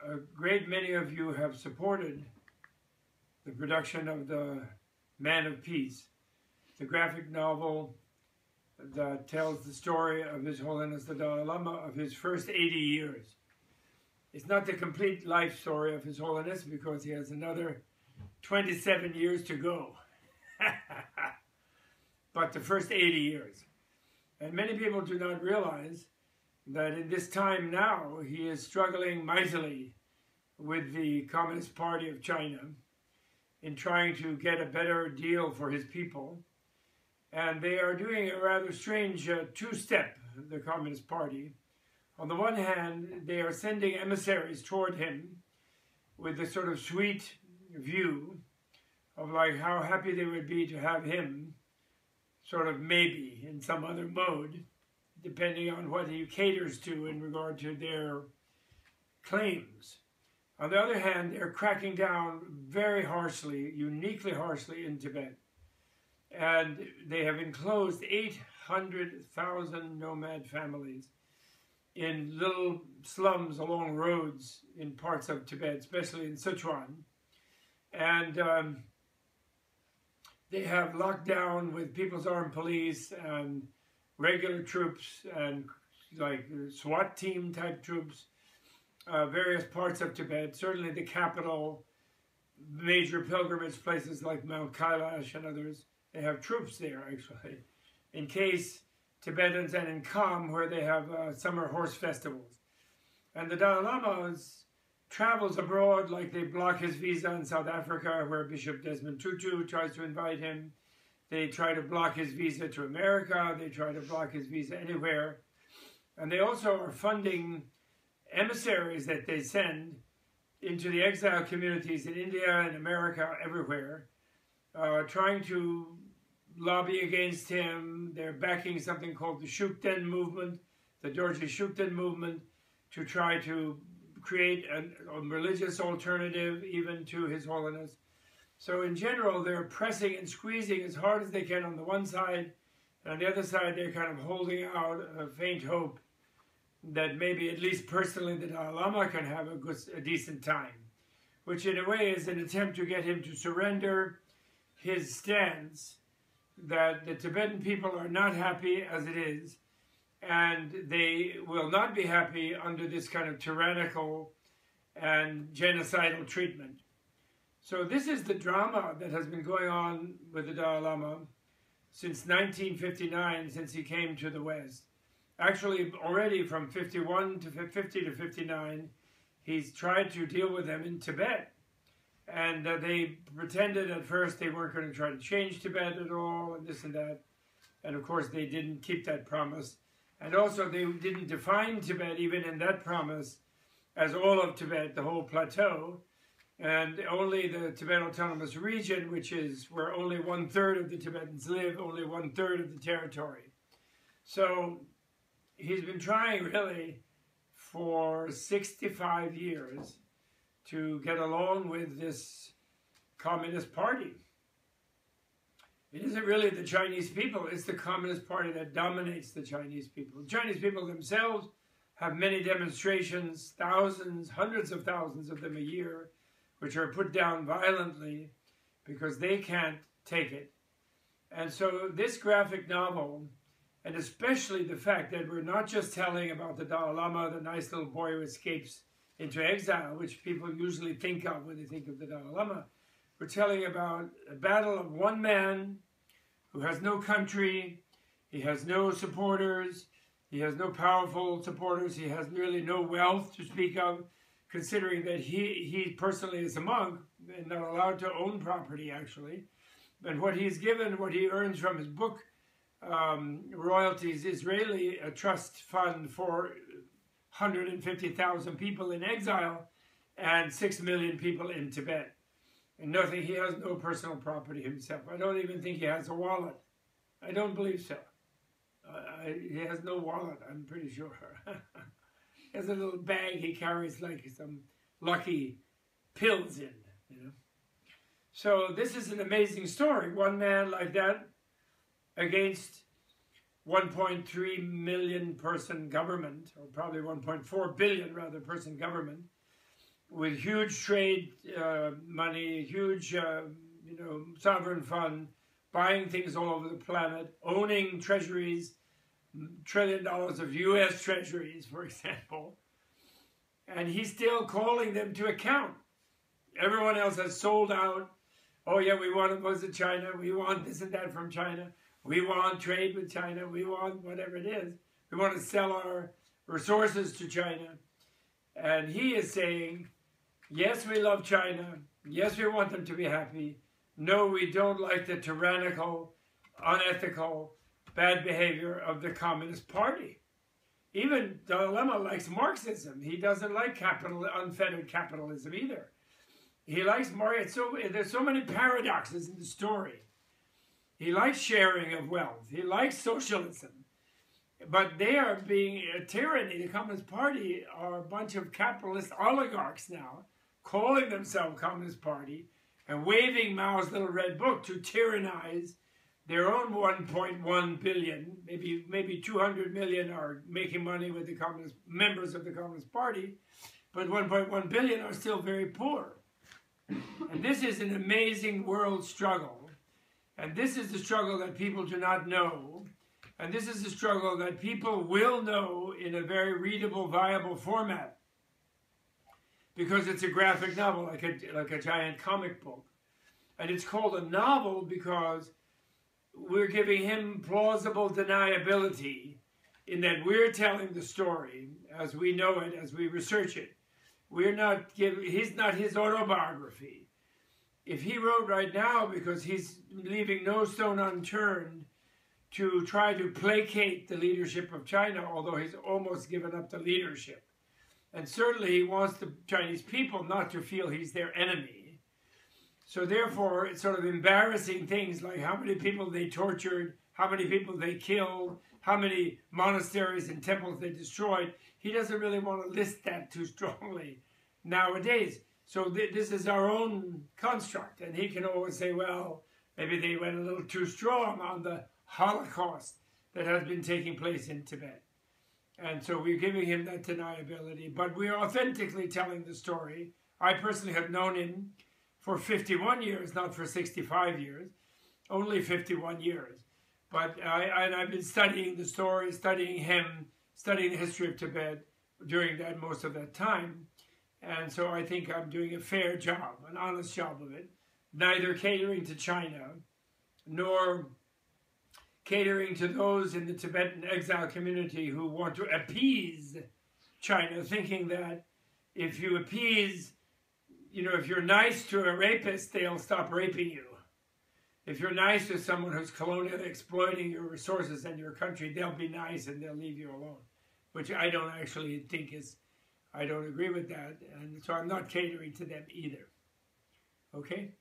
a great many of you have supported the production of The Man of Peace, the graphic novel that tells the story of His Holiness the Dalai Lama of his first 80 years. It's not the complete life story of His Holiness because he has another 27 years to go, but the first 80 years. And many people do not realize that in this time now, he is struggling mightily with the Communist Party of China in trying to get a better deal for his people. And they are doing a rather strange two-step, the Communist Party. On the one hand, they are sending emissaries toward him with a sort of sweet view of like how happy they would be to have him, sort of maybe in some other mode, depending on what he caters to in regard to their claims. On the other hand, they're cracking down very harshly, uniquely harshly in Tibet. And they have enclosed 800,000 nomad families in little slums along roads in parts of Tibet, especially in Sichuan. And they have locked down with People's Armed Police and regular troops and like SWAT team type troops, various parts of Tibet, certainly the capital, major pilgrimage places like Mount Kailash and others. They have troops there, actually, in case Tibetans, and in Kham, where they have summer horse festivals. And the Dalai Lama travels abroad, like they block his visa in South Africa, where Bishop Desmond Tutu tries to invite him. They try to block his visa to America. They try to block his visa anywhere. And they also are funding emissaries that they send into the exile communities in India and America, everywhere, trying to lobby against him. They're backing something called the Shukden movement, the Dorje Shukden movement, to try to create a religious alternative even to His Holiness. So in general, they're pressing and squeezing as hard as they can on the one side, and on the other side, they're kind of holding out a faint hope that maybe, at least personally, the Dalai Lama can have a decent time, which in a way is an attempt to get him to surrender his stance that the Tibetan people are not happy as it is, and they will not be happy under this kind of tyrannical and genocidal treatment. So this is the drama that has been going on with the Dalai Lama since 1959, since he came to the West. Actually, already from 51 to 50 to 59, he's tried to deal with them in Tibet. And they pretended at first they weren't going to try to change Tibet at all, and this and that. And of course, they didn't keep that promise. And also, they didn't define Tibet, even in that promise, as all of Tibet, the whole plateau. And only the Tibet Autonomous Region, which is where only 1/3 of the Tibetans live, only 1/3 of the territory. So he's been trying really for 65 years to get along with this Communist Party. It isn't really the Chinese people, it's the Communist Party that dominates the Chinese people. The Chinese people themselves have many demonstrations, thousands, hundreds of thousands of them a year, which are put down violently because they can't take it. And so this graphic novel, and especially the fact that we're not just telling about the Dalai Lama, the nice little boy who escapes into exile, which people usually think of when they think of the Dalai Lama. We're telling about a battle of one man who has no country, he has no supporters, he has no powerful supporters, he has really no wealth to speak of, considering that he personally is a monk and not allowed to own property, actually. And what he's given, what he earns from his book royalties, is really a trust fund for 150,000 people in exile and 6 million people in Tibet. And nothing, he has no personal property himself. I don't even think he has a wallet. I don't believe so. He has no wallet, I'm pretty sure. He has a little bag he carries like some lucky pills in, you know. So this is an amazing story. One man like that against 1.3 million person government, or probably 1.4 billion rather person government. with huge trade money, huge sovereign fund, buying things all over the planet, owning treasuries, $1 trillion of U.S. treasuries, for example, and he's still calling them to account. Everyone else has sold out. Oh yeah, we want to visit China. We want this and that from China. We want trade with China. We want whatever it is. We want to sell our resources to China. And he is saying, yes, we love China. Yes, we want them to be happy. No, we don't like the tyrannical, unethical, bad behavior of the Communist Party. Even Dalai Lama likes Marxism. He doesn't like unfettered capitalism either. He likes Marxism. There's so many paradoxes in the story. He likes sharing of wealth. He likes socialism. But they are being a tyranny. The Communist Party are a bunch of capitalist oligarchs now, calling themselves Communist Party and waving Mao's little red book to tyrannize their own 1.1 billion, maybe 200 million are making money with the communist members of the Communist Party, but 1.1 billion are still very poor. And this is an amazing world struggle. And this is the struggle that people do not know. And this is the struggle that people will know in a very readable, viable format. Because it's a graphic novel, like a giant comic book. And it's called a novel because we're giving him plausible deniability in that we're telling the story as we know it, as we research it. He's not his autobiography. If he wrote right now, because he's leaving no stone unturned to try to placate the leadership of China, although he's almost given up the leadership. And certainly he wants the Chinese people not to feel he's their enemy. So therefore, it's sort of embarrassing things like how many people they tortured, how many people they killed, how many monasteries and temples they destroyed. He doesn't really want to list that too strongly nowadays. So this is our own construct. And he can always say, well, maybe they went a little too strong on the Holocaust that has been taking place in Tibet. And so we're giving him that deniability. But we're authentically telling the story. I personally have known him for 51 years, not for 65 years, only 51 years. But I've been studying the story, studying him, studying the history of Tibet during most of that time. And so I think I'm doing a fair job, an honest job of it, neither catering to China, nor catering to those in the Tibetan exile community who want to appease China, thinking that if you appease, if you're nice to a rapist, they'll stop raping you. If you're nice to someone who's colonially exploiting your resources and your country, they'll be nice and they'll leave you alone, which I don't actually think I don't agree with that, and so I'm not catering to them either. Okay?